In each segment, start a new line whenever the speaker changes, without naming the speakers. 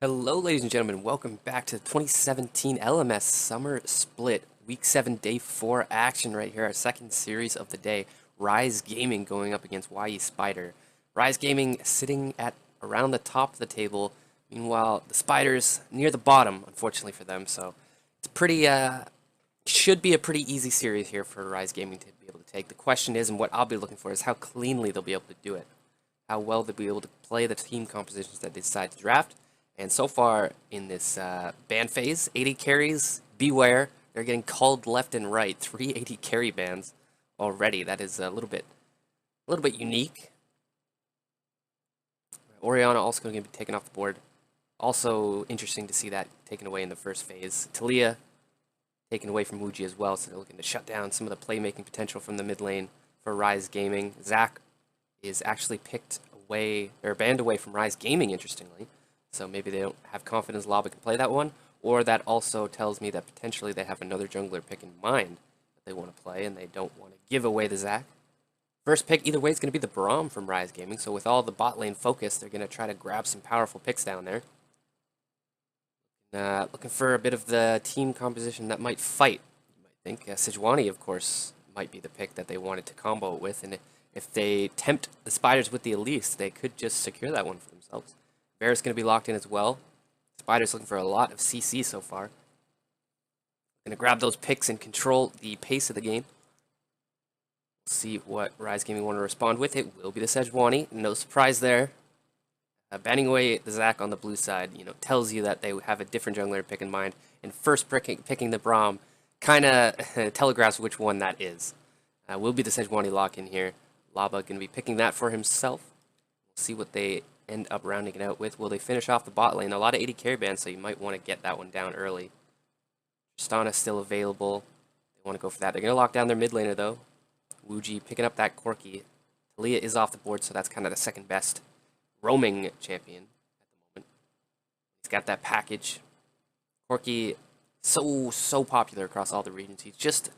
Hello, ladies and gentlemen. Welcome back to the 2017 LMS Summer Split Week 7 Day 4 action right here. Our second series of the day. Rise Gaming going up against YE Spider. Rise Gaming sitting at around the top of the table. Meanwhile, the Spiders near the bottom, unfortunately for them. So it's should be a pretty easy series here for Rise Gaming to be able to take. The question is, and what I'll be looking for, is how cleanly they'll be able to do it. How well they'll be able to play the team compositions that they decide to draft. And so far in this ban phase, 80 carries, beware. They're getting called left and right. 380 carry bans already. That is a little bit unique. Oriana also going to be taken off the board. Also interesting to see that taken away in the first phase. Talia taken away from Wuji as well, so they're looking to shut down some of the playmaking potential from the mid lane for Rise Gaming. Zac is actually picked away, or banned away from Rise Gaming, interestingly. So maybe they don't have confidence Lava can play that one, or that also tells me that potentially they have another jungler pick in mind that they want to play, and they don't want to give away the Zac. First pick, either way, is going to be the Braum from Rise Gaming, so with all the bot lane focus, they're going to try to grab some powerful picks down there. Looking for a bit of the team composition that might fight, you might think. Sejuani, of course, might be the pick that they wanted to combo it with, and if they tempt the Spiders with the Elise, they could just secure that one for themselves. Bear's going to be locked in as well. Spider's looking for a lot of CC so far. Going to grab those picks and control the pace of the game. See what Rise Gaming want to respond with. It will be the Sejuani. No surprise there. Banning away the Zac on the blue side, tells you that they have a different jungler to pick in mind. And first picking the Braum kind of telegraphs which one that is. Will be the Sejuani lock in here. Laba going to be picking that for himself. We'll see what they end up rounding it out with. Will they finish off the bot lane? A lot of 80 carry bans, so you might want to get that one down early. Tristana still available. They want to go for that. They're going to lock down their mid laner, though. Wuji picking up that Corki. Talia is off the board, so that's kind of the second best roaming champion at the moment. He's got that package. Corki, so popular across all the regions. He's just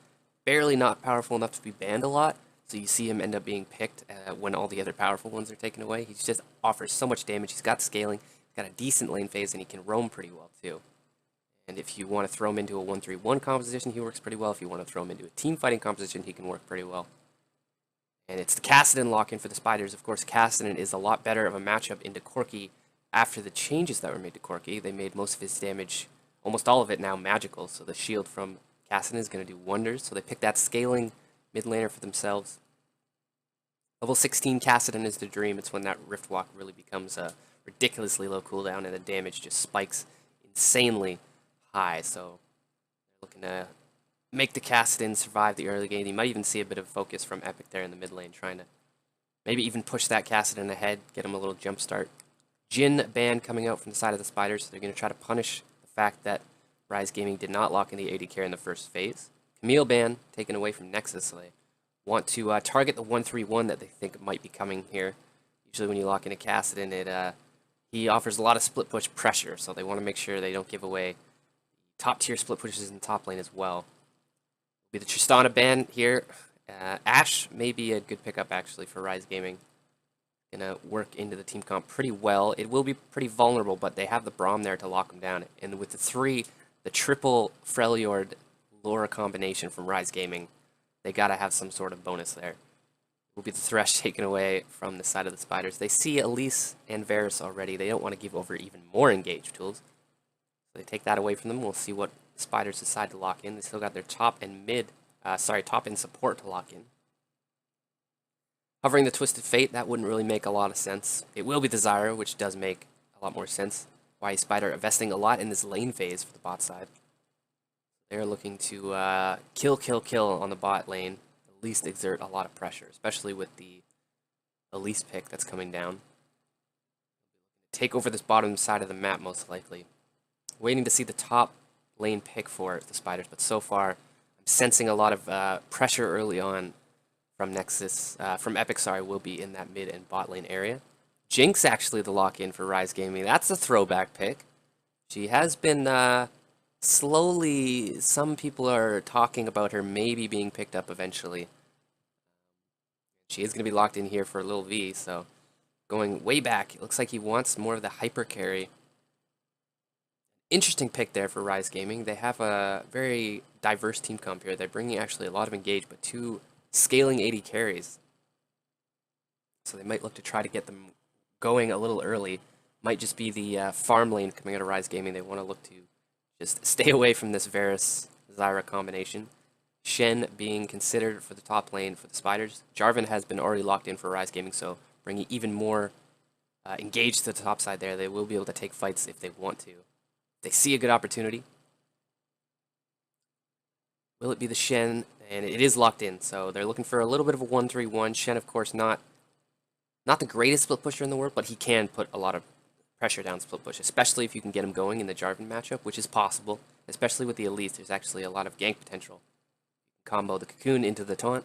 barely not powerful enough to be banned a lot. So you see him end up being picked when all the other powerful ones are taken away. He just offers so much damage. He's got scaling, he's got a decent lane phase, and he can roam pretty well too. And if you want to throw him into a 1-3-1 composition, he works pretty well. If you want to throw him into a team fighting composition, he can work pretty well. And it's the Kassadin lock-in for the Spiders. Of course, Kassadin is a lot better of a matchup into Corki after the changes that were made to Corki. They made most of his damage, almost all of it now, magical. So the shield from Kassadin is going to do wonders. So they pick that scaling mid laner for themselves. Level 16 Kassadin is the dream. It's when that Rift Walk really becomes a ridiculously low cooldown and the damage just spikes insanely high. So they're looking to make the Kassadin survive the early game. You might even see a bit of focus from Epic there in the mid lane, trying to maybe even push that Kassadin ahead, get him a little jump start. Jhin ban coming out from the side of the Spiders, so they're going to try to punish the fact that Rise Gaming did not lock in the 80 carry in the first phase. Camille ban taken away from Nexus, so they want to target the 1-3-1 that they think might be coming here. Usually when you lock in a Kassadin, he offers a lot of split push pressure, so they want to make sure they don't give away top tier split pushes in top lane as well. Will be the Tristana ban here. Ashe may be a good pickup actually for Rise Gaming. Gonna work into the team comp pretty well. It will be pretty vulnerable, but they have the Braum there to lock him down. And with the triple Freljord Laura combination from Rise Gaming, they gotta have some sort of bonus there. Will be the Thresh taken away from the side of the Spiders. They see Elise and Varus already. They don't want to give over even more engage tools. So they take that away from them. We'll see what the Spiders decide to lock in. They still got their top and top and support to lock in. Hovering the Twisted Fate, that wouldn't really make a lot of sense. It will be the Zyra, which does make a lot more sense. YE Spider investing a lot in this lane phase for the bot side. They're looking to kill on the bot lane, at least exert a lot of pressure, especially with the Elise pick that's coming down. Take over this bottom side of the map, most likely. Waiting to see the top lane pick for the Spiders, but so far I'm sensing a lot of pressure early on from Nexus, from Epic, will be in that mid and bot lane area. Jinx actually the lock-in for Rise Gaming. That's a throwback pick. She has been slowly, some people are talking about her maybe being picked up eventually. She is going to be locked in here for Lil V, so going way back. It looks like he wants more of the hyper carry. Interesting pick there for Rise Gaming. They have a very diverse team comp here. They're bringing actually a lot of engage, but two scaling 80 carries. So they might look to try to get them going a little early. Might just be the farm lane coming out of Rise Gaming. They want to look to just stay away from this Varus Zyra combination. Shen being considered for the top lane for the Spiders. Jarvan has been already locked in for Rise Gaming, so bringing even more engaged to the top side there. They will be able to take fights if they want to. If they see a good opportunity. Will it be the Shen? And it is locked in, so they're looking for a little bit of a 1-3-1. Shen, of course, not the greatest split pusher in the world, but he can put a lot of pressure down split push, especially if you can get him going in the Jarvan matchup, which is possible, especially with the Elite. There's actually a lot of gank potential. Combo the Cocoon into the taunt.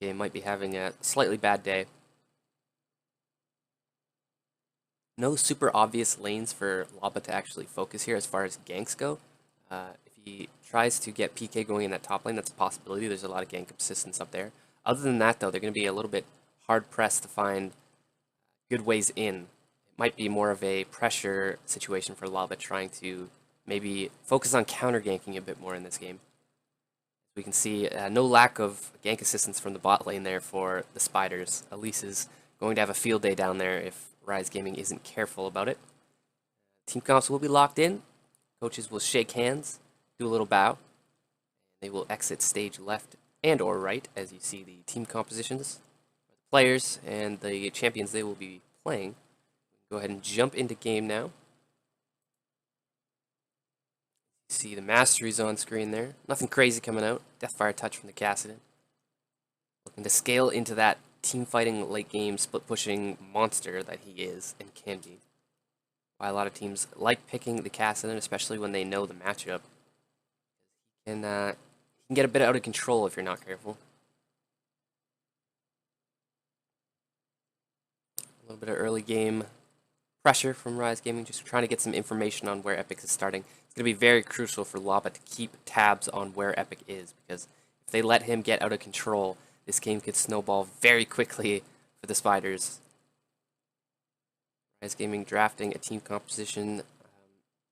PK might be having a slightly bad day. No super obvious lanes for Laba to actually focus here as far as ganks go. If he tries to get PK going in that top lane, that's a possibility. There's a lot of gank assistance up there. Other than that, though, they're going to be a little bit hard-pressed to find good ways in. It might be more of a pressure situation for Laba, trying to maybe focus on counter-ganking a bit more in this game. We can see no lack of gank assistance from the bot lane there for the Spiders. Elise is going to have a field day down there if Rise Gaming isn't careful about it. Team comps will be locked in. Coaches will shake hands, do a little bow. They will exit stage left and or right as you see the team compositions. The players and the champions they will be playing. Go ahead and jump into game now. See the masteries on screen there. Nothing crazy coming out. Deathfire touch from the Kassadin. Looking to scale into that team fighting late game split pushing monster that he is and can be. Why a lot of teams like picking the Kassadin, especially when they know the matchup. He can get a bit out of control if you're not careful. A little bit of early game pressure from Rise Gaming, just trying to get some information on where Epic is starting. It's going to be very crucial for Laba to keep tabs on where Epic is, because if they let him get out of control, this game could snowball very quickly for the Spiders. Rise Gaming drafting a team composition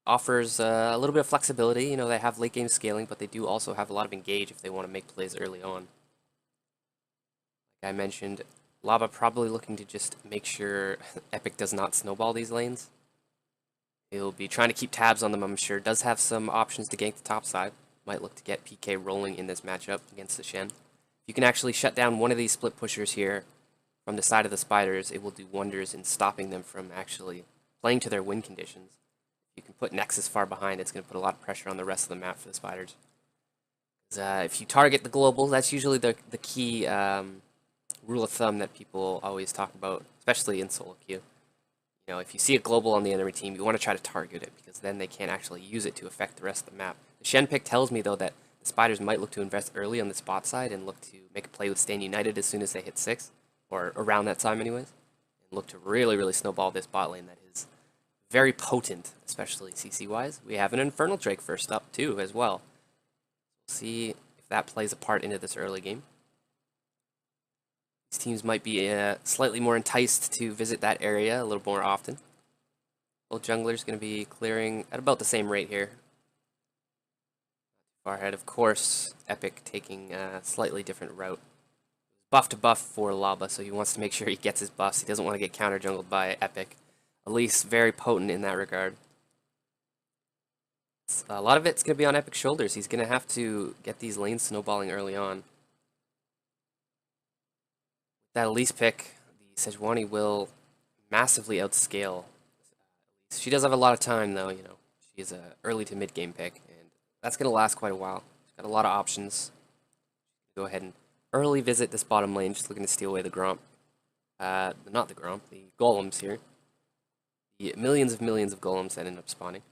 offers a little bit of flexibility. You know, they have late game scaling, but they do also have a lot of engage if they want to make plays early on. Like I mentioned, Laba probably looking to just make sure Epic does not snowball these lanes. He'll be trying to keep tabs on them, I'm sure. Does have some options to gank the top side. Might look to get PK rolling in this matchup against the Shen. If you can actually shut down one of these split pushers here from the side of the Spiders, it will do wonders in stopping them from actually playing to their win conditions. You can put Nexus far behind, it's going to put a lot of pressure on the rest of the map for the Spiders. If you target the global, that's usually the key rule of thumb that people always talk about, especially in solo queue. You know, if you see a global on the enemy team, you want to try to target it, because then they can't actually use it to affect the rest of the map. The Shen pick tells me, though, that the Spiders might look to invest early on the spot side and look to make a play with Stand United as soon as they hit 6, or around that time anyways, and look to really, really snowball this bot lane that is very potent, especially CC-wise. We have an Infernal Drake first up, too, as well. We'll see if that plays a part into this early game. These teams might be slightly more enticed to visit that area a little more often. Both junglers going to be clearing at about the same rate here. Far ahead, of course, Epic taking a slightly different route. Buff to buff for Laba, so he wants to make sure he gets his buffs. He doesn't want to get counter jungled by Epic. Elise very potent in that regard. A lot of it's going to be on Epic's shoulders. He's going to have to get these lanes snowballing early on. That Elise pick, the Sejuani will massively outscale. She does have a lot of time, though, you know. She is an early to mid-game pick, and that's going to last quite a while. She's got a lot of options. Go ahead and early visit this bottom lane, just looking to steal away the Gromp. Not the Gromp, the Golems here. The millions of Golems that end up spawning.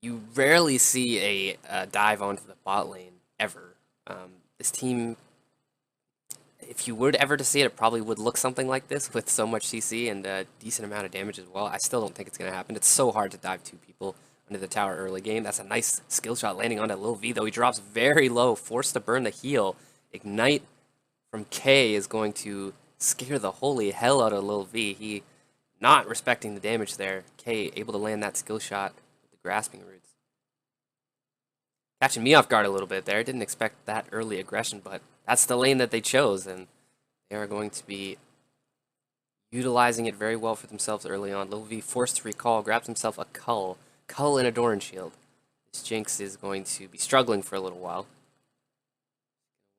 You rarely see a dive onto the bot lane, ever. This team, if you were ever to see it, it probably would look something like this with so much CC and a decent amount of damage as well. I still don't think it's going to happen. It's so hard to dive 2 people under the tower early game. That's a nice skill shot landing on that Lil V, though. He drops very low, forced to burn the heal. Ignite from K is going to scare the holy hell out of Lil V. He not respecting the damage there. K able to land that skill shot with the grasping roots. Catching me off guard a little bit there. Didn't expect that early aggression, but that's the lane that they chose, and they are going to be utilizing it very well for themselves early on. Lil V forced to recall, grabs himself a Cull and a Doran Shield. This Jinx is going to be struggling for a little while.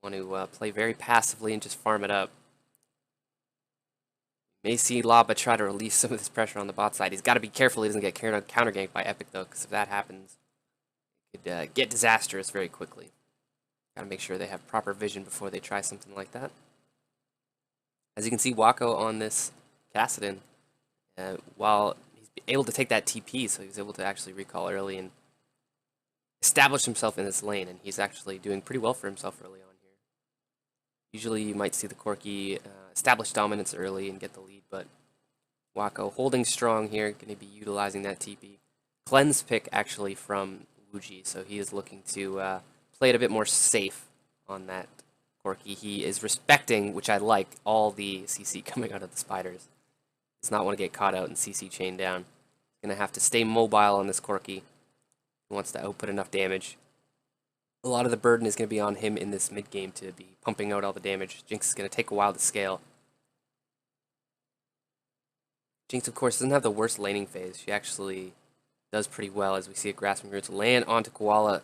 Want to play very passively and just farm it up. May see Laba try to release some of this pressure on the bot side. He's got to be careful he doesn't get counter ganked by Epic though, because if that happens, it could get disastrous very quickly. Got to make sure they have proper vision before they try something like that. As you can see, Wako on this Kassadin, while he's able to take that TP, so he was able to actually recall early and establish himself in this lane, and he's actually doing pretty well for himself early on here. Usually you might see the Corki establish dominance early and get the lead, but Wako holding strong here, going to be utilizing that TP. Cleanse pick actually from Wuji, so he is looking to play it a bit more safe on that Corki. He is respecting, which I like, all the CC coming out of the spiders. Does not want to get caught out and CC chained down. Going to have to stay mobile on this Corki. He wants to output enough damage. A lot of the burden is going to be on him in this mid game to be pumping out all the damage. Jinx is going to take a while to scale. Jinx, of course, doesn't have the worst laning phase. She actually does pretty well, as we see a Grasping Roots land onto Koala.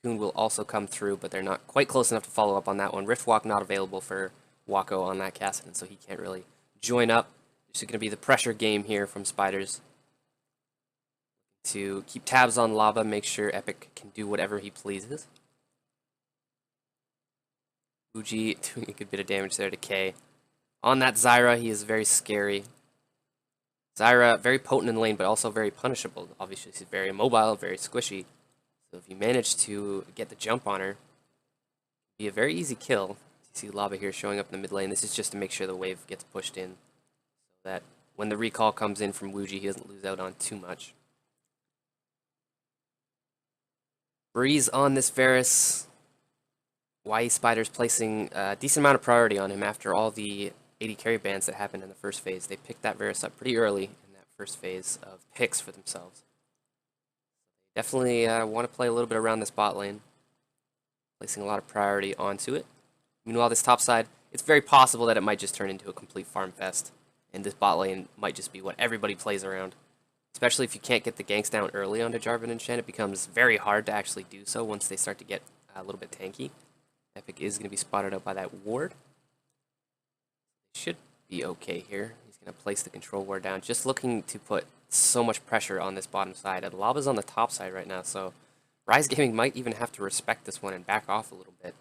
Cocoon will also come through, but they're not quite close enough to follow up on that one. Rift Walk not available for Wako on that Kassadin, so he can't really join up. This is going to be the pressure game here from Spiders. To keep tabs on Lava, make sure Epic can do whatever he pleases. Uji doing a good bit of damage there to K. On that Zyra, he is very scary. Zyra, very potent in lane, but also very punishable. Obviously, she's very immobile, very squishy. So if you manage to get the jump on her, it'd be a very easy kill. You see Lava here showing up in the mid lane. This is just to make sure the wave gets pushed in, so that when the recall comes in from Wuji, he doesn't lose out on too much. Breeze on this Varus. YE Spiders placing a decent amount of priority on him after all the 80 carry bans that happened in the first phase. They picked that Varus up pretty early in that first phase of picks for themselves. Definitely want to play a little bit around this bot lane, placing a lot of priority onto it. Meanwhile, this top side, it's very possible that it might just turn into a complete farm fest, and this bot lane might just be what everybody plays around. Especially if you can't get the ganks down early onto Jarvan and Shen, it becomes very hard to actually do so once they start to get a little bit tanky. Epic is going to be spotted out by that ward. Should be okay here. He's going to place the control ward down, just looking to put so much pressure on this bottom side. And Lava's on the top side right now, so Rise Gaming might even have to respect this one and back off a little bit.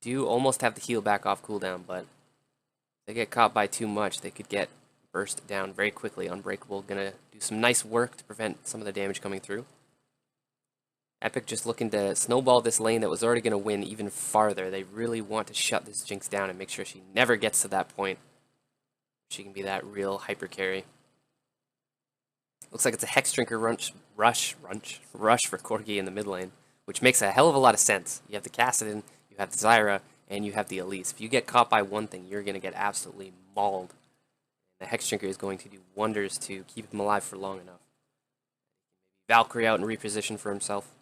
They do almost have the heal back off cooldown, but if they get caught by too much, they could get burst down very quickly. Unbreakable gonna do some nice work to prevent some of the damage coming through. Epic just looking to snowball this lane that was already going to win even farther. They really want to shut this Jinx down and make sure she never gets to that point. She can be that real hyper carry. Looks like it's a Hex Drinker rush for Corgi in the mid lane, which makes a hell of a lot of sense. You have the Kassadin, you have the Zyra, and you have the Elise. If you get caught by one thing, you're going to get absolutely mauled. The Hex Drinker is going to do wonders to keep him alive for long enough. Valkyrie out and reposition for himself.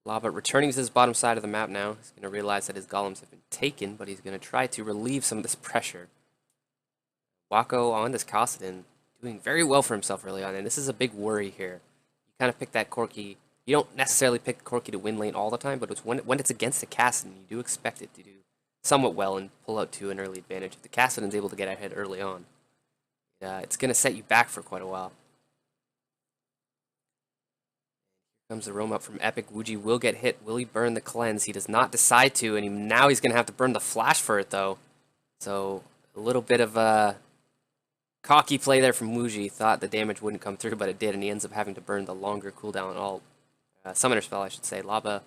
Lava returning to his bottom side of the map now. He's going to realize that his golems have been taken, but he's going to try to relieve some of this pressure. Wako on this Kassadin, doing very well for himself early on, and this is a big worry here. You kind of pick that Corki. You don't necessarily pick Corki to win lane all the time, but it's when it's against the Kassadin, you do expect it to do somewhat well and pull out to an early advantage. If the Kassadin's able to get ahead early on, it's going to set you back for quite a while. Comes the roam up from Epic. Wuji will get hit. Will he burn the cleanse? He does not decide to, and now he's going to have to burn the flash for it, though. So, a little bit of a cocky play there from Wuji. Thought the damage wouldn't come through, but it did, and he ends up having to burn the longer cooldown all summoner spell, I should say. Lava,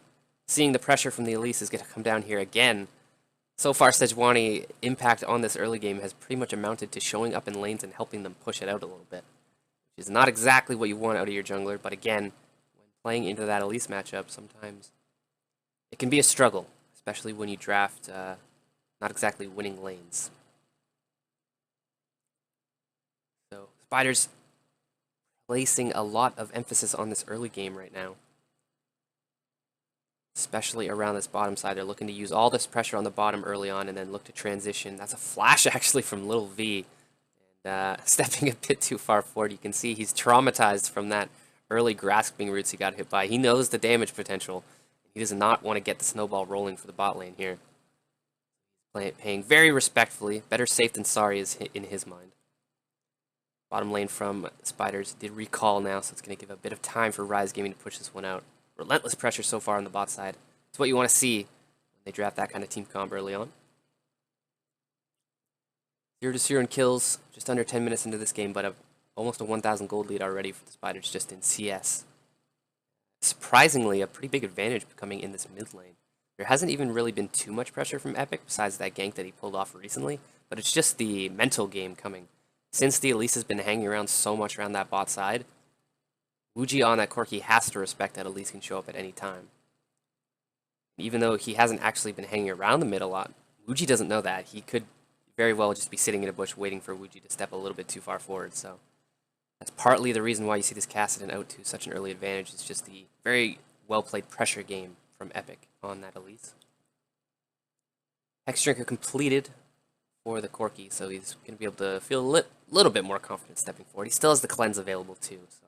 seeing the pressure from the Elise, is going to come down here again. So far, Sejuani impact on this early game has pretty much amounted to showing up in lanes and helping them push it out a little bit. Which is not exactly what you want out of your jungler, but again, playing into that Elise matchup, sometimes it can be a struggle, especially when you draft not exactly winning lanes. So Spiders placing a lot of emphasis on this early game right now, especially around this bottom side. They're looking to use all this pressure on the bottom early on and then look to transition. That's a flash actually from Little V. And stepping a bit too far forward, you can see he's traumatized from that early grasping roots he got hit by. He knows the damage potential. He does not want to get the snowball rolling for the bot lane here. Paying very respectfully. Better safe than sorry is in his mind. Bottom lane from Spiders did recall now, so it's going to give a bit of time for Rise Gaming to push this one out. Relentless pressure so far on the bot side. It's what you want to see when they draft that kind of team comp early on. 0-0 in kills, just under 10 minutes into this game, but almost a 1,000 gold lead already for the Spiders just in CS. Surprisingly, a pretty big advantage coming in this mid lane. There hasn't even really been too much pressure from Epic besides that gank that he pulled off recently, but it's just the mental game coming. Since the Elise has been hanging around so much around that bot side, Wuji on that Corki has to respect that Elise can show up at any time. Even though he hasn't actually been hanging around the mid a lot, Wuji doesn't know that. He could very well just be sitting in a bush waiting for Wuji to step a little bit too far forward, so that's partly the reason why you see this Kassadin out to such an early advantage. It's just the very well-played pressure game from Epic on that Elise. Hex Drinker completed for the Corki, so he's going to be able to feel a little bit more confident stepping forward. He still has the cleanse available too, so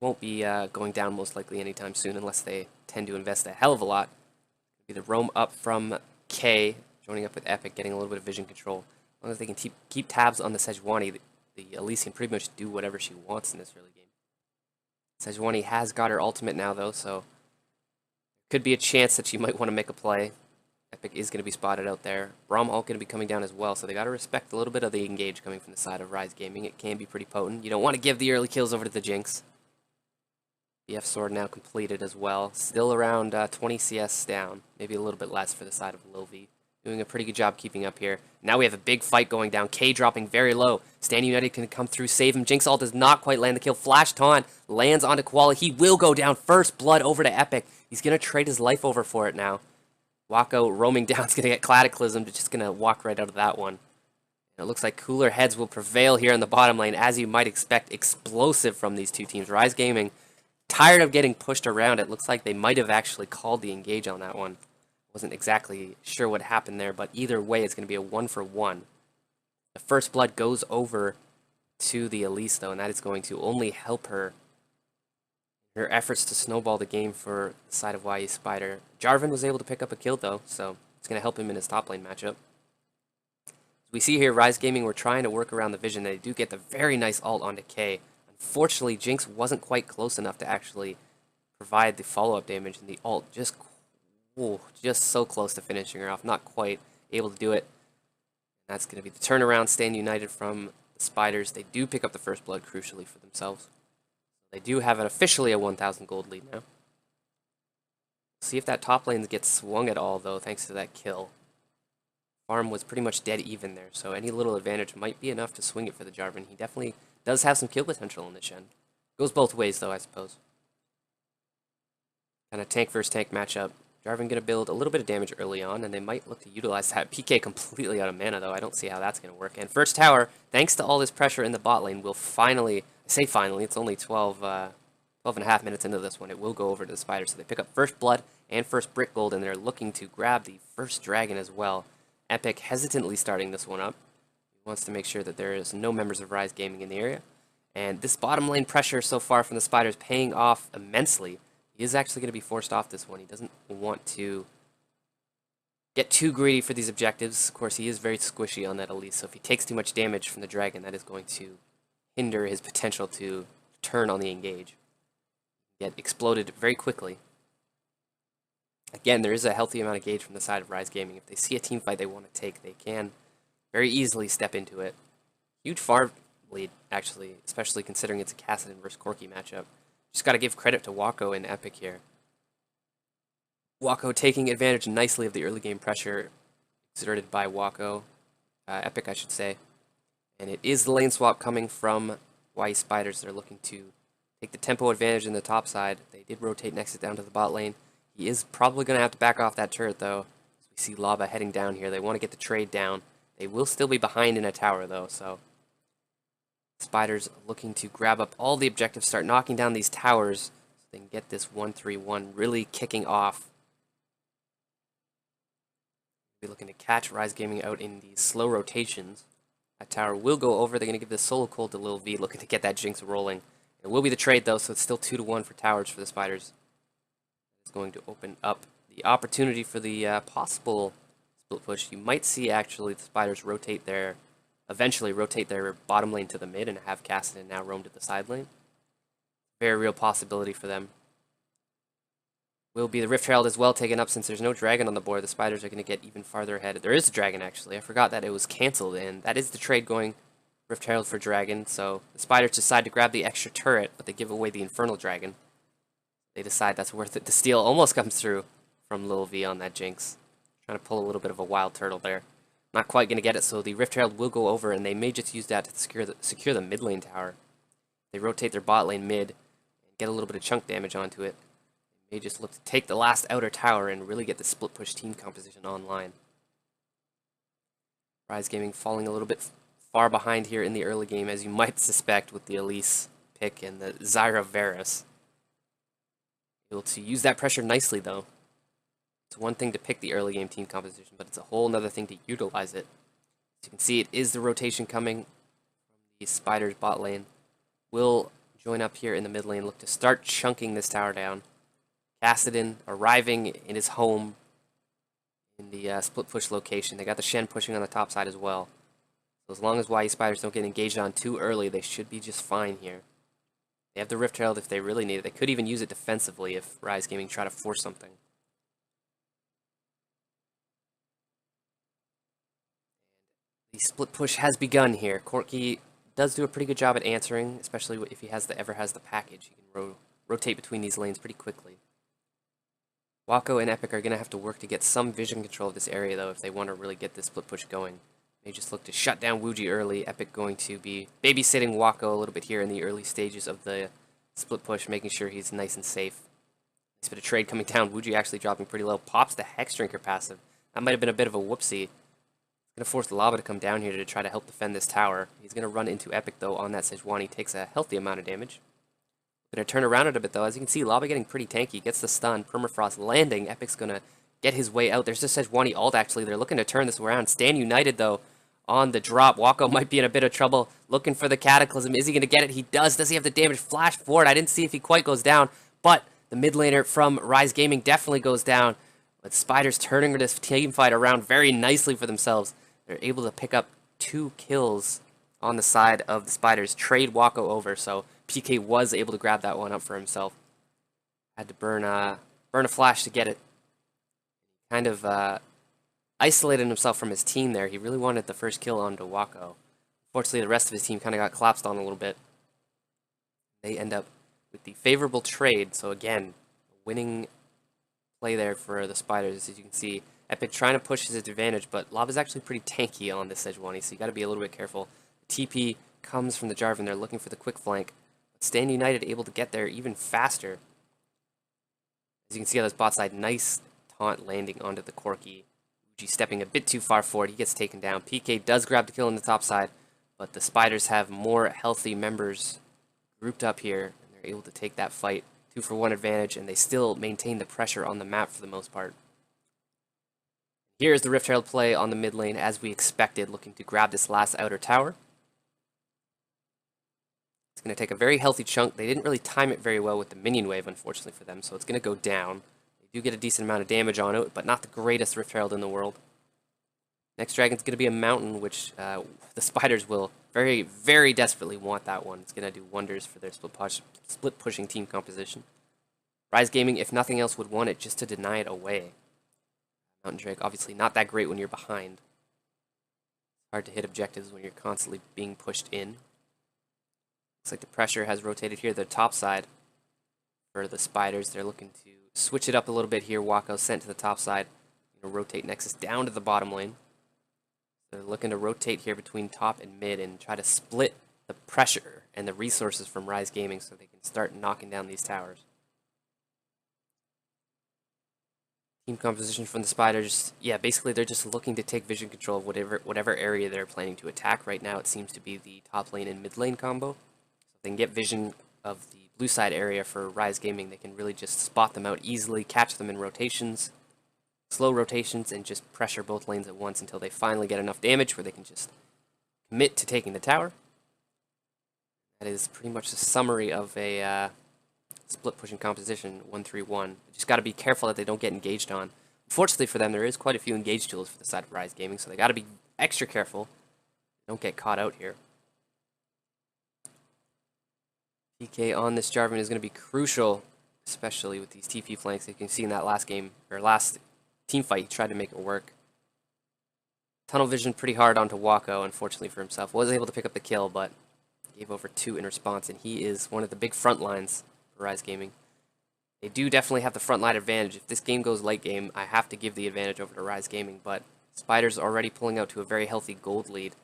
won't be going down most likely anytime soon unless they tend to invest a hell of a lot. Be the roam up from K, joining up with Epic, getting a little bit of vision control. As long as they can keep tabs on the Sejuani, the Elise can pretty much do whatever she wants in this early game. Sejuani has got her ultimate now though, so could be a chance that she might want to make a play. Epic is going to be spotted out there. Braum ult going to be coming down as well, so they got to respect a little bit of the engage coming from the side of Rise Gaming. It can be pretty potent. You don't want to give the early kills over to the Jinx. BF Sword now completed as well. Still around 20 CS down. Maybe a little bit less for the side of Lil V. Doing a pretty good job keeping up here. Now we have a big fight going down. K dropping very low. Stand United can come through, save him. Jinx ult does not quite land the kill. Flash taunt lands onto Koala. He will go down. First blood over to Epic. He's going to trade his life over for it now. Wako roaming down is going to get Cataclysm, just going to walk right out of that one. And it looks like cooler heads will prevail here in the bottom lane, as you might expect. Explosive from these two teams. Rise Gaming, tired of getting pushed around. It looks like they might have actually called the engage on that one. Wasn't exactly sure what happened there, but either way, it's going to be a 1-for-1. The first blood goes over to the Elise, though, and that is going to only help her in her efforts to snowball the game for the side of YE Spider. Jarvan was able to pick up a kill, though, so it's going to help him in his top lane matchup. As we see here, Rise Gaming were trying to work around the vision. They do get the very nice ult onto K. Unfortunately, Jinx wasn't quite close enough to actually provide the follow-up damage, and the ult just so close to finishing her off. Not quite able to do it. That's going to be the turnaround. Stand United from the Spiders. They do pick up the first blood, crucially, for themselves. They do have it officially a 1,000 gold lead now. See if that top lane gets swung at all, though, thanks to that kill. Farm was pretty much dead even there, so any little advantage might be enough to swing it for the Jarvan. He definitely does have some kill potential in this Shen. Goes both ways, though, I suppose. Kind of tank versus tank matchup. Jarvan going to build a little bit of damage early on, and they might look to utilize that. PK completely out of mana, though. I don't see how that's going to work. And first tower, thanks to all this pressure in the bot lane, will finally, I say finally, it's only 12 and a half minutes into this one. It will go over to the Spiders. So they pick up first blood and first brick gold, and they're looking to grab the first dragon as well. Epic hesitantly starting this one up. He wants to make sure that there is no members of Rise Gaming in the area. And this bottom lane pressure so far from the Spiders paying off immensely. He is actually going to be forced off this one. He doesn't want to get too greedy for these objectives. Of course, he is very squishy on that Elise, so if he takes too much damage from the dragon, that is going to hinder his potential to turn on the engage. Get exploded very quickly. Again, there is a healthy amount of gauge from the side of Rise Gaming. If they see a team fight they want to take, they can very easily step into it. Huge farm lead, actually, especially considering it's a Kassadin versus Corki matchup. Just got to give credit to Wako and Epic here. Wako taking advantage nicely of the early game pressure exerted by Wako. Epic, I should say. And it is the lane swap coming from YE Spiders. They're looking to take the tempo advantage in the top side. They did rotate Nexus down to the bot lane. He is probably going to have to back off that turret, though. As we see Lava heading down here. They want to get the trade down. They will still be behind in a tower, though, so Spiders looking to grab up all the objectives, start knocking down these towers so they can get this 1-3-1 really kicking off. Be looking to catch Rise Gaming out in these slow rotations. That tower will go over. They're going to give this solo cold to Lil V, looking to get that Jinx rolling. It will be the trade, though, so it's still 2-1 for towers for the Spiders. It's going to open up the opportunity for the possible split push. You might see, actually, the Spiders eventually rotate their bottom lane to the mid and have Cassidy now roam to the side lane. Very real possibility for them. Will be the Rift Herald as well taken up since there's no dragon on the board. The Spiders are going to get even farther ahead. There is a dragon, actually. I forgot that it was canceled, and that is the trade going Rift Herald for dragon. So the Spiders decide to grab the extra turret, but they give away the Infernal Dragon. They decide that's worth it. The steal almost comes through from Lil V on that Jinx. Trying to pull a little bit of a wild turtle there. Not quite going to get it, so the Rift Herald will go over, and they may just use that to secure the mid lane tower. They rotate their bot lane mid and get a little bit of chunk damage onto it. They just look to take the last outer tower and really get the split push team composition online. Rise Gaming falling a little bit far behind here in the early game, as you might suspect with the Elise pick and the Zyra Varus. Able to use that pressure nicely, though. It's one thing to pick the early game team composition, but it's a whole other thing to utilize it. As you can see, it is the rotation coming from the Spiders bot lane. Will join up here in the mid lane, look to start chunking this tower down. Cassidy arriving in his home in the split push location. They got the Shen pushing on the top side as well. So as long as YE Spiders don't get engaged on too early, they should be just fine here. They have the Rift Herald if they really need it. They could even use it defensively if Rise Gaming try to force something. The split push has begun here. Corki does do a pretty good job at answering, especially if he ever has the package. He can rotate between these lanes pretty quickly. Wako and Epic are going to have to work to get some vision control of this area, though, if they want to really get this split push going. They just look to shut down Wuji early. Epic going to be babysitting Wako a little bit here in the early stages of the split push, making sure he's nice and safe. Nice bit of trade coming down. Wuji actually dropping pretty low. Pops the Hex Drinker passive. That might have been a bit of a whoopsie. Going to force the Lava to come down here to try to help defend this tower. He's going to run into Epic, though, on that Sejuani. Takes a healthy amount of damage. Going to turn around it a bit, though. As you can see, Lava getting pretty tanky. Gets the stun. Permafrost landing. Epic's going to get his way out. There's just Sejuani ult, actually. They're looking to turn this around. Stand United, though, on the drop. Wako might be in a bit of trouble. Looking for the Cataclysm. Is he going to get it? He does. Does he have the damage? Flash forward. I didn't see if he quite goes down, but the mid laner from Rise Gaming definitely goes down. But Spiders turning this team fight around very nicely for themselves. They're able to pick up 2 kills on the side of the Spiders. Trade Wako over, so PK was able to grab that one up for himself. Had to burn a flash to get it. Kind of isolated himself from his team there. He really wanted the first kill onto Wako. Unfortunately, the rest of his team kind of got collapsed on a little bit. They end up with the favorable trade, so again, winning play there for the Spiders, as you can see. Epic trying to push his advantage, but Lava's actually pretty tanky on this Sejuani, so you got to be a little bit careful. TP comes from the Jarvan. They're looking for the quick flank. But Stand United able to get there even faster. As you can see on this bot side, nice taunt landing onto the Corki. Uji stepping a bit too far forward. He gets taken down. PK does grab the kill on the top side, but the Spiders have more healthy members grouped up here, and they're able to take that fight. 2-for-1 advantage, and they still maintain the pressure on the map for the most part. Here's the Rift Herald play on the mid lane, as we expected, looking to grab this last outer tower. It's going to take a very healthy chunk. They didn't really time it very well with the minion wave, unfortunately for them, so it's going to go down. They do get a decent amount of damage on it, but not the greatest Rift Herald in the world. Next dragon's going to be a mountain, which the Spiders will very, very desperately want that one. It's going to do wonders for their split pushing team composition. Rise Gaming, if nothing else, would want it just to deny it away. Mountain Drake, obviously not that great when you're behind. Hard to hit objectives when you're constantly being pushed in. Looks like the pressure has rotated here, the top side for the Spiders. They're looking to switch it up a little bit here. Wako sent to the top side. Rotate Nexus down to the bottom lane. They're looking to rotate here between top and mid and try to split the pressure and the resources from Rise Gaming so they can start knocking down these towers. Team composition from the Spiders, yeah, basically they're just looking to take vision control of whatever area they're planning to attack. Right now it seems to be the top lane and mid lane combo. So if they can get vision of the blue side area for Rise Gaming, they can really just spot them out easily, catch them in rotations, slow rotations, and just pressure both lanes at once until they finally get enough damage where they can just commit to taking the tower. That is pretty much the summary of a split pushing composition 1-3-1. Just got to be careful that they don't get engaged on. Fortunately for them, there is quite a few engage tools for the side of Rise Gaming, so they got to be extra careful. Don't get caught out here. PK on this Jarvan is going to be crucial, especially with these TP flanks. You can see in that last game, or last team fight, he tried to make it work. Tunnel vision pretty hard onto Wako, unfortunately for himself. Was able to pick up the kill, but gave over 2 in response, and he is one of the big front lines for Rise Gaming. They do definitely have the front line advantage. If this game goes late game, I have to give the advantage over to Rise Gaming, but Spiders already pulling out to a very healthy gold lead.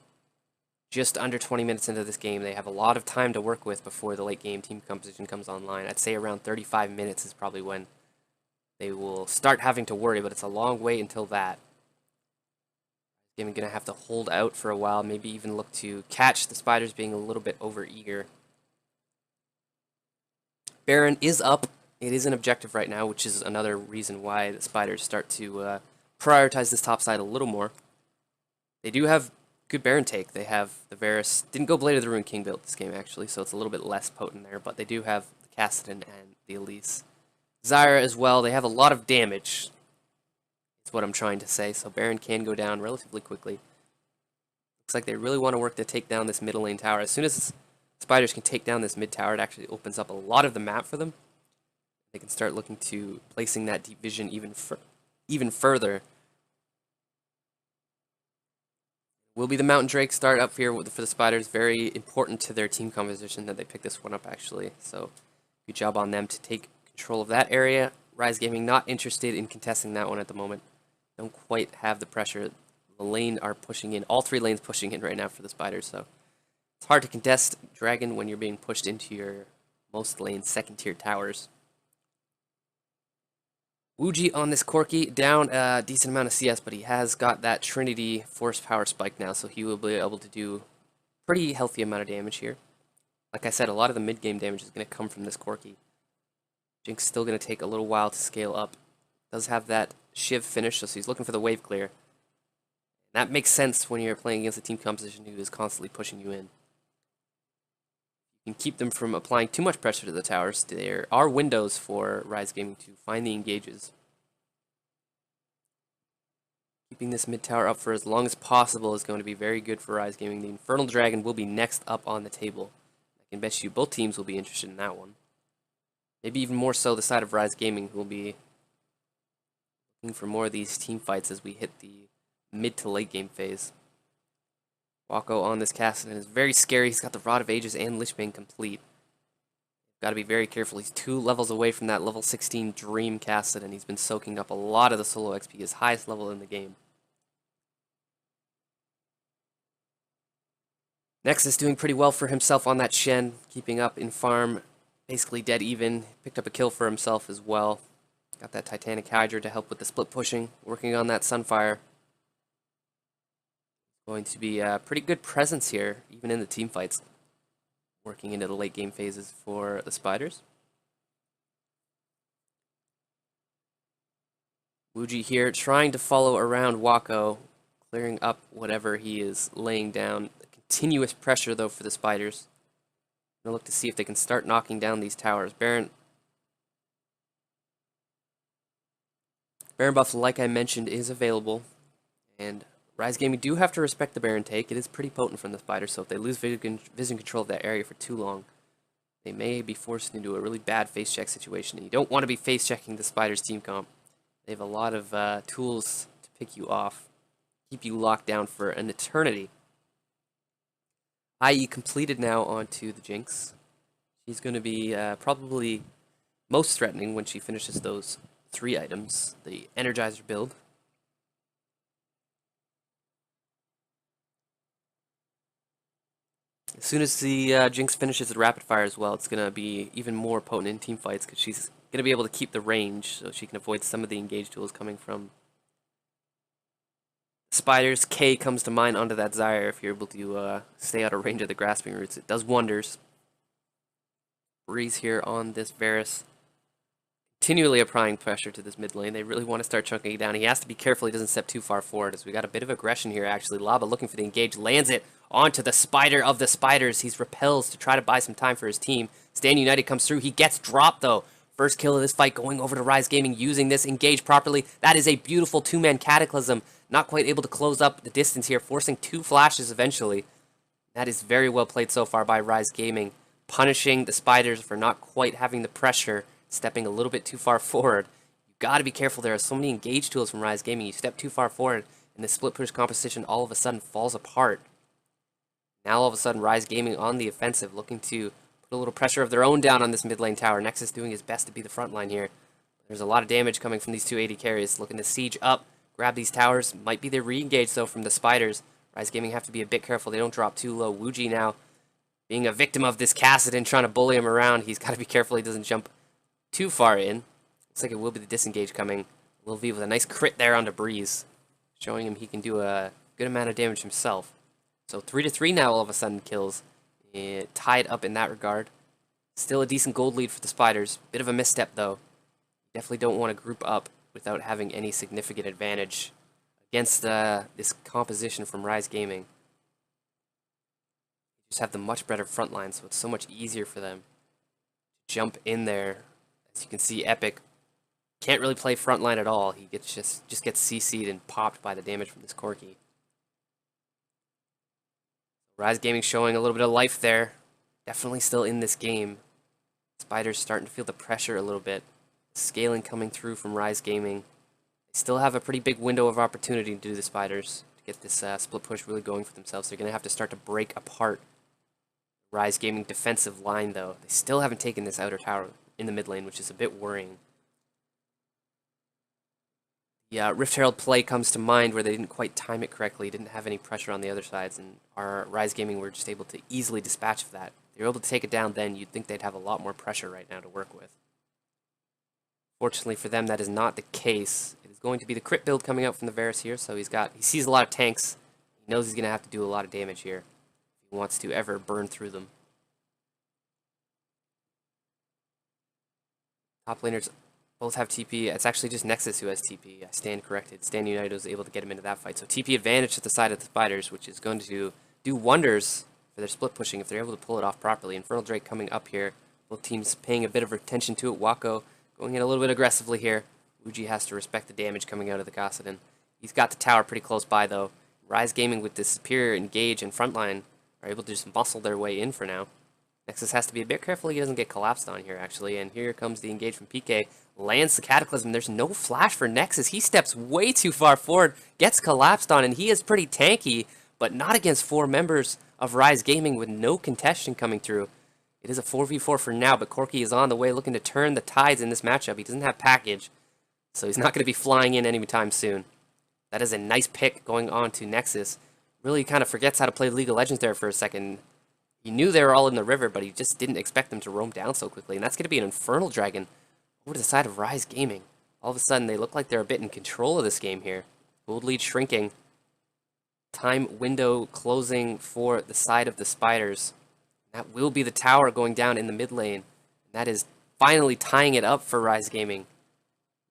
Just under 20 minutes into this game, they have a lot of time to work with before the late game team composition comes online. I'd say around 35 minutes is probably when they will start having to worry, but it's a long way until that. Gaming going to have to hold out for a while, maybe even look to catch the Spiders being a little bit over-eager. Baron is up. It is an objective right now, which is another reason why the Spiders start to prioritize this top side a little more. They do have good Baron take. They have the Varus. Didn't go Blade of the Ruined King build this game, actually, so it's a little bit less potent there, but they do have the Kassadin and the Elise. Zyra as well. They have a lot of damage. That's what I'm trying to say, so Baron can go down relatively quickly. Looks like they really want to work to take down this middle lane tower. As soon as Spiders can take down this mid tower, it actually opens up a lot of the map for them. They can start looking to placing that deep vision even further. Will be the Mountain Drake start up here for the Spiders. Very important to their team composition that they pick this one up, actually. So good job on them to take control of that area. Rise Gaming not interested in contesting that one at the moment. Don't quite have the pressure. The lane are pushing in. All 3 lanes pushing in right now for the Spiders, so it's hard to contest Dragon when you're being pushed into your most lane second tier towers. Wuji on this Corki, down a decent amount of CS, but he has got that Trinity Force Power Spike now, so he will be able to do pretty healthy amount of damage here. Like I said, a lot of the mid-game damage is going to come from this Corki. Jinx still going to take a little while to scale up. Does have that Shiv finish, so he's looking for the wave clear. That makes sense when you're playing against a team composition who is constantly pushing you in. You can keep them from applying too much pressure to the towers. There are windows for Rise Gaming to find the engages. Keeping this mid tower up for as long as possible is going to be very good for Rise Gaming. The Infernal Dragon will be next up on the table. I can bet you both teams will be interested in that one. Maybe even more so the side of Rise Gaming, who will be looking for more of these team fights as we hit the mid to late game phase. Wako on this Kassadin is very scary. He's got the Rod of Ages and Lich Bane complete. Got to be very careful. He's 2 levels away from that level 16 Dream Kassadin. He's been soaking up a lot of the solo XP, his highest level in the game. Nexus doing pretty well for himself on that Shen, keeping up in farm, basically dead even. Picked up a kill for himself as well. Got that Titanic Hydra to help with the split pushing, working on that Sunfire. Going to be a pretty good presence here, even in the team fights, working into the late game phases for the Spiders. Wuji here trying to follow around Wako, clearing up whatever he is laying down. Continuous pressure though for the Spiders. Gonna look to see if they can start knocking down these towers. Baron buff, like I mentioned, is available, and Rise Gaming do have to respect the Baron take. It is pretty potent from the Spiders, so if they lose vision control of that area for too long, they may be forced into a really bad face check situation. And you don't want to be face checking the Spiders team comp. They have a lot of tools to pick you off, keep you locked down for an eternity. IE completed now onto the Jinx. She's going to be probably most threatening when she finishes those 3 items. The Energizer build. As soon as the Jinx finishes the rapid fire as well, it's going to be even more potent in team fights because she's going to be able to keep the range so she can avoid some of the engage tools coming from spiders. K comes to mind onto that Zyre if you're able to stay out of range of the grasping roots. It does wonders. Breeze here on this Varus. Continually applying pressure to this mid lane. They really want to start chunking it down. He has to be careful he doesn't step too far forward, as we got a bit of aggression here, actually. Lava looking for the engage, lands it onto the spider of the spiders. He's repels to try to buy some time for his team. Stand United comes through. He gets dropped, though. First kill of this fight going over to Rise Gaming, using this engage properly. That is a beautiful two-man Cataclysm. Not quite able to close up the distance here, forcing two flashes eventually. That is very well played so far by Rise Gaming, punishing the spiders for not quite having the pressure, stepping a little bit too far forward. You got to be careful. There are so many engage tools from Rise Gaming. You step too far forward, and the split push composition all of a sudden falls apart. Now all of a sudden, Rise Gaming on the offensive, looking to put a little pressure of their own down on this mid lane tower. Nexus doing his best to be the front line here. There's a lot of damage coming from these two AD carries. Looking to siege up, grab these towers. Might be the re-engage, though, from the spiders. Rise Gaming have to be a bit careful. They don't drop too low. Wuji now being a victim of this Kassadin, trying to bully him around. He's got to be careful he doesn't jump too far in. Looks like it will be the disengage coming. Lil V with a nice crit there onto Breeze, showing him he can do a good amount of damage himself. So 3-3 now all of a sudden kills. Tied up in that regard. Still a decent gold lead for the spiders. Bit of a misstep though. Definitely don't want to group up without having any significant advantage against this composition from Rise Gaming. Just have the much better front line, so it's so much easier for them to jump in there. As you can see, Epic can't really play front line at all. He gets just gets CC'd and popped by the damage from this Corki. Rise Gaming showing a little bit of life there. Definitely still in this game. Spiders starting to feel the pressure a little bit. Scaling coming through from Rise Gaming. They still have a pretty big window of opportunity to do the spiders to get this split push really going for themselves. They're going to have to start to break apart Rise Gaming defensive line, though. They still haven't taken this outer tower in the mid lane, which is a bit worrying. Yeah, Rift Herald play comes to mind where they didn't quite time it correctly, didn't have any pressure on the other sides, and our Rise Gaming were just able to easily dispatch of that. If they were able to take it down then, you'd think they'd have a lot more pressure right now to work with. Fortunately for them, that is not the case. It is going to be the crit build coming out from the Varus here, so he sees a lot of tanks. He knows he's going to have to do a lot of damage here if he wants to ever burn through them. Top laners both have TP. It's actually just Nexus who has TP. I stand corrected. Stand United was able to get him into that fight. So TP advantage to the side of the spiders, which is going to do wonders for their split pushing if they're able to pull it off properly. Infernal Drake coming up here. Both teams paying a bit of attention to it. Wako going in a little bit aggressively here. Uji has to respect the damage coming out of the Kassadin. He's got the tower pretty close by, though. Rise Gaming with this superior engage and frontline are able to just muscle their way in for now. Nexus has to be a bit careful he doesn't get collapsed on here, actually. And here comes the engage from PK. Lands the Cataclysm. There's no flash for Nexus. He steps way too far forward, gets collapsed on, and he is pretty tanky, but not against four members of Rise Gaming with no contestation coming through. It is a 4v4 for now, but Corki is on the way looking to turn the tides in this matchup. He doesn't have package, so he's not going to be flying in anytime soon. That is a nice pick going on to Nexus. Really kind of forgets how to play League of Legends there for a second. He knew they were all in the river, but he just didn't expect them to roam down so quickly. And that's going to be an Infernal Dragon over to the side of Rise Gaming. All of a sudden, they look like they're a bit in control of this game here. Gold lead shrinking. Time window closing for the side of the spiders. That will be the tower going down in the mid lane. And that is finally tying it up for Rise Gaming.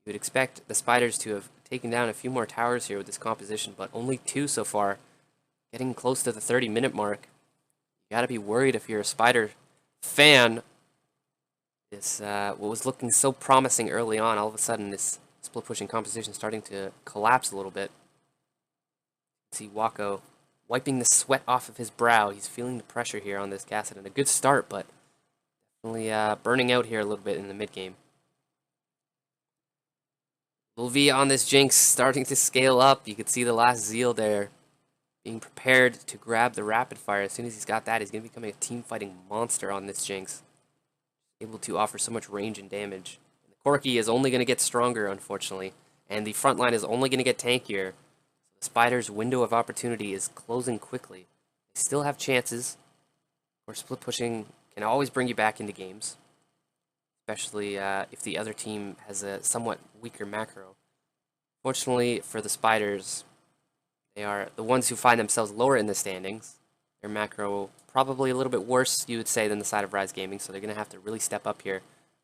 You would expect the spiders to have taken down a few more towers here with this composition, but only 2 so far. Getting close to the 30-minute mark. You gotta be worried if you're a Spider fan. This what was looking so promising early on, all of a sudden this split pushing composition starting to collapse a little bit. See Wako wiping the sweat off of his brow. He's feeling the pressure here on this Kassadin. A good start, but definitely burning out here a little bit in the mid game. Lil V on this Jinx starting to scale up. You could see the last Zeal there. Being prepared to grab the rapid fire. As soon as he's got that, he's going to be becoming a team fighting monster on this Jinx. Able to offer so much range and damage. And the Corki is only going to get stronger, unfortunately. And the front line is only going to get tankier. The Spider's window of opportunity is closing quickly. They still have chances. Or split pushing can always bring you back into games. especially if the other team has a somewhat weaker macro. Fortunately for the Spiders, they are the ones who find themselves lower in the standings. Their macro probably a little bit worse, you would say, than the side of Rise Gaming, so they're going to have to really step up here.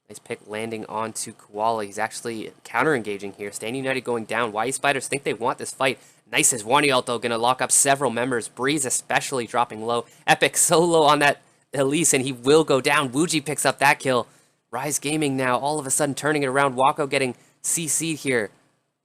Nice pick landing onto Koala. He's actually counter-engaging here. Stand United going down. Why Spiders think they want this fight. Nice as Sejuani ult, going to lock up several members. Breeze especially dropping low. Epic so low on that Elise, and he will go down. Wuji picks up that kill. Rise Gaming now all of a sudden turning it around. Wako getting CC'd here.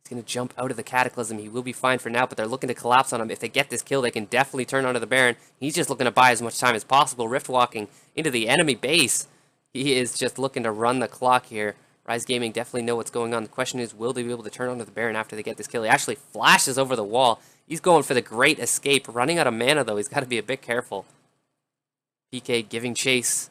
He's going to jump out of the Cataclysm. He will be fine for now, but they're looking to collapse on him. If they get this kill, they can definitely turn onto the Baron. He's just looking to buy as much time as possible. Rift walking into the enemy base. He is just looking to run the clock here. Rise Gaming definitely know what's going on. The question is, will they be able to turn onto the Baron after they get this kill? He actually flashes over the wall. He's going for the great escape. Running out of mana, though. He's got to be a bit careful. PK giving chase.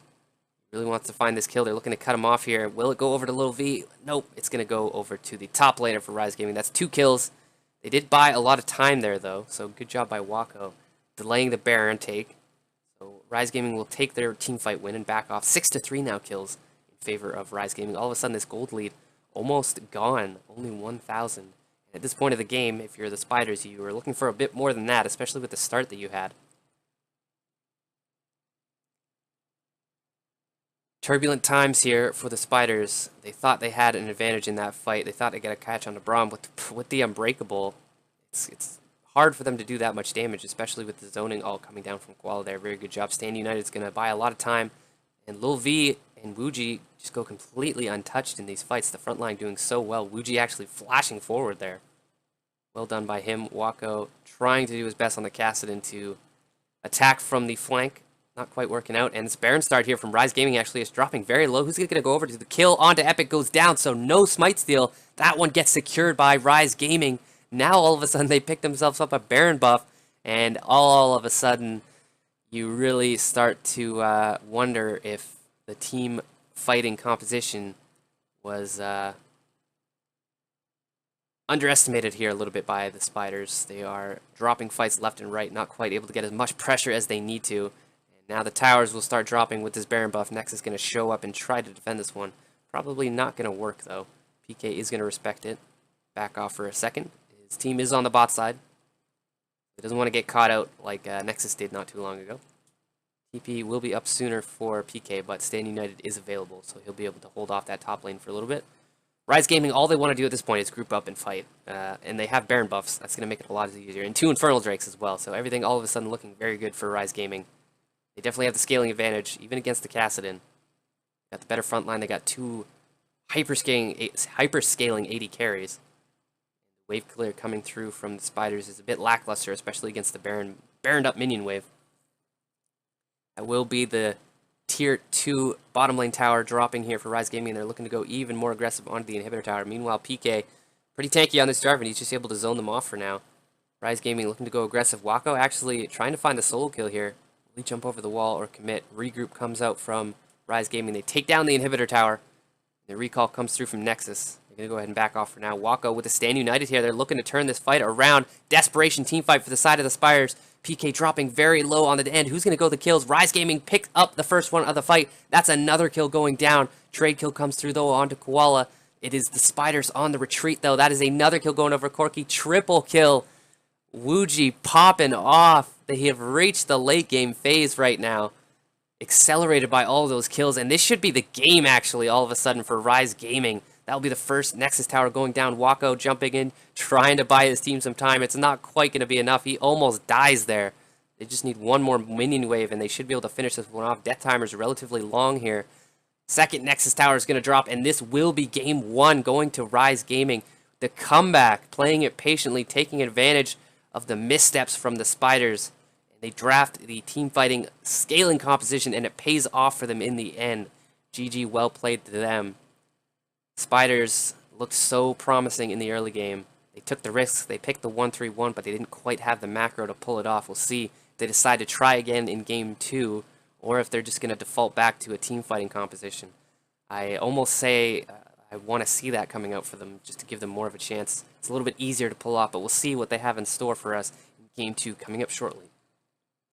Really wants to find this kill. They're looking to cut him off here. Will it go over to Lil V? Nope. It's going to go over to the top laner for Rise Gaming. That's 2 kills. They did buy a lot of time there, though. So good job by Wako. Delaying the Baron take. So Rise Gaming will take their teamfight win and back off. 6-3 now kills in favor of Rise Gaming. All of a sudden, this gold lead almost gone. Only 1,000. At this point of the game, if you're the Spiders, you were looking for a bit more than that, especially with the start that you had. Turbulent times here for the Spiders. They thought they had an advantage in that fight. They thought they'd get a catch on the Braum. With the Unbreakable, it's hard for them to do that much damage, especially with the zoning all coming down from Koala there. Very good job. Stand United's going to buy a lot of time. And Lil V and Wuji just go completely untouched in these fights. The front line doing so well. Wuji actually flashing forward there. Well done by him. Wako trying to do his best on the Kassadin to attack from the flank. Not quite working out, and this Baron start here from Rise Gaming actually is dropping very low. Who's going to go over to the kill? Onto Epic goes down, so no smite steal. That one gets secured by Rise Gaming. Now all of a sudden they pick themselves up a Baron buff, and all of a sudden you really start to wonder if the team fighting composition was underestimated here a little bit by the Spiders. They are dropping fights left and right, not quite able to get as much pressure as they need to. Now the towers will start dropping with this Baron buff. Nex is going to show up and try to defend this one. Probably not going to work, though. PK is going to respect it. Back off for a second. His team is on the bot side. He doesn't want to get caught out like Nexus did not too long ago. TP will be up sooner for PK, but Stand United is available, so he'll be able to hold off that top lane for a little bit. Rise Gaming, all they want to do at this point is group up and fight. And they have Baron buffs. That's going to make it a lot easier. And 2 Infernal Drakes as well, so everything all of a sudden looking very good for Rise Gaming. They definitely have the scaling advantage, even against the Kassadin. Got the better front line. They got 2 hyper-scaling 80 carries. Wave clear coming through from the Spiders is a bit lackluster, especially against the Baroned up minion wave. That will be the Tier 2 bottom lane tower dropping here for Rise Gaming, and they're looking to go even more aggressive onto the inhibitor tower. Meanwhile, PK, pretty tanky on this Jarvan. He's just able to zone them off for now. Rise Gaming looking to go aggressive. Wako actually trying to find a solo kill here. Will he jump over the wall or commit? Regroup comes out from Rise Gaming. They take down the inhibitor tower. The recall comes through from Nexus. They're going to go ahead and back off for now. Wako with the Stand United here. They're looking to turn this fight around. Desperation team fight for the side of the Spires. PK dropping very low on the end. Who's going to go the kills? Rise Gaming picks up the first one of the fight. That's another kill going down. Trade kill comes through, though, onto Koala. It is the Spiders on the retreat, though. That is another kill going over Corki. Triple kill. Wuji popping off. They have reached the late game phase right now. Accelerated by all those kills. And this should be the game, actually, all of a sudden for Rise Gaming. That'll be the first Nexus tower going down. Wako jumping in, trying to buy his team some time. It's not quite going to be enough. He almost dies there. They just need one more minion wave, and they should be able to finish this one off. Death timer is relatively long here. Second Nexus tower is going to drop, and this will be game 1 going to Rise Gaming. The comeback, playing it patiently, taking advantage of the missteps from the Spiders. And they draft the team fighting scaling composition, and it pays off for them in the end. GG, well played to them. Spiders looked so promising in the early game. They took the risks, they picked the 1-3-1, but they didn't quite have the macro to pull it off. We'll see if they decide to try again in game 2, or if they're just going to default back to a team fighting composition. I almost say I want to see that coming out for them, just to give them more of a chance. It's a little bit easier to pull off, but we'll see what they have in store for us in game 2 coming up shortly.